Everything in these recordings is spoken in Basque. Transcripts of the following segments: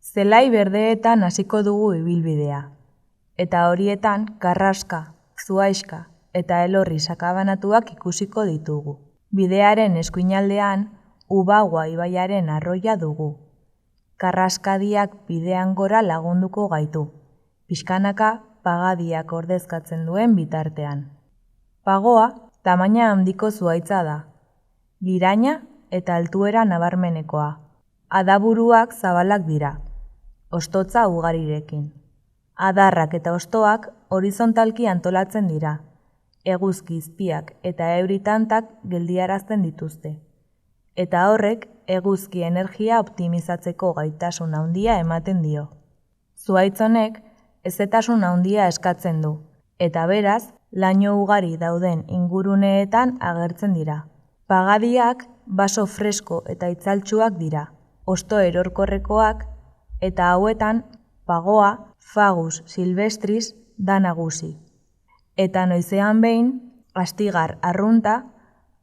Zelai berdeetan hasiko dugu ibilbidea, eta horietan karraska, zuhaixka eta elorri sakabanatuak ikusiko ditugu. Bidearen eskuinaldean Ubagua ibaiaren arroila dugu. Karraskadiak bidean gora lagunduko gaitu, pixkanaka pagadiak ordezkatzen duen bitartean. Pagoa tamaina handiko zuhaitza da, liraina eta altuera nabarmenekoa. Adaburuak zabalak dira, hostotza ugarirekin. Adarrak eta hostoak horizontalki antolatzen dira, eguzki izpiak eta euri tantak geldiarazten dituzte. Eta horrek eguzki energia optimizatzeko gaitasun handia ematen dio. Zuhaitz honek hezetasun handia eskatzen du, eta beraz, laino ugari dauden inguruneetan agertzen dira. Pagadiak baso fresko eta itzaltsuak dira, hosto erorkorrekoak, eta hauetan Pagoa Fagus silvestris da nagusi. Eta noizean behin, astigar arrunta,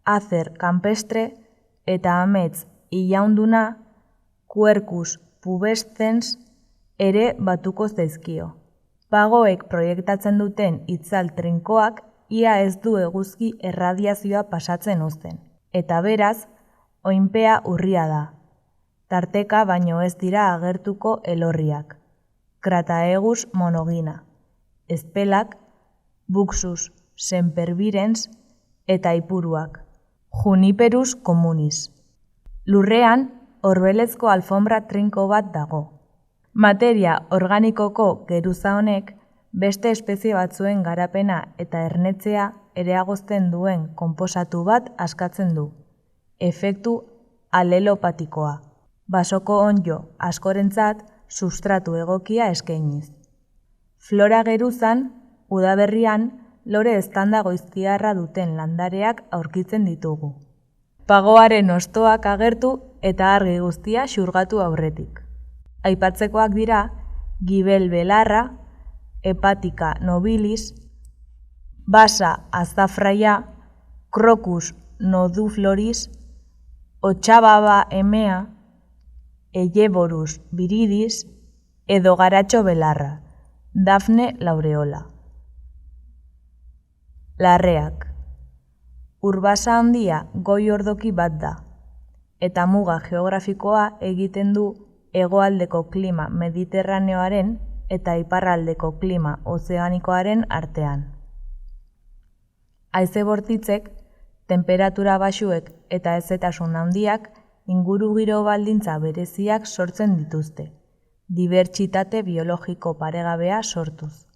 azer campestre eta amets ilaunduna, Quercus pubescens ere batuko zaizkio. Pagoek proiektatzen duten itzal trinkoak ia ez du eguzki erradiazioa pasatzen uzten, eta beraz, oinpea urria da. Tarteka baino ez dira agertuko elorriak, Crataegus monogina, ezpelak, Buxus sempervirens eta ipuruak, Juniperus communis. Lurrean, orbelezko alfombra trinko bat dago. Materia organikoko geruza honek beste espezie batzuen garapena eta ernetzea ereagozten duen konposatu bat askatzen du, efektu alelopatikoa, basoko onddo askorentzat substratu egokia eskainiz. Flora geruzan, udaberrian, lore eztanda goiztiarra duten landareak aurkitzen ditugu. Pagoaren hostoak agertu eta argi guztia xurgatu aurretik. Aipatzekoak dira, gibel belarra, hepatica nobilis, basa azafraia, Crocus nodufloris, otxababa emea, Elleborus viridis, edo garatxo belarra, Daphne laureola. Larreak. Urbasa handia goi ordoki bat da, eta muga geografikoa egiten du hegoaldeko klima mediterraneoaren eta iparraldeko klima ozeanikoaren artean. Haize bortitzek, tenperatura baxuek eta hezetasun handiak ingurugiro baldintza bereziak sortzen dituzte, dibertsitate biologiko paregabea sortuz.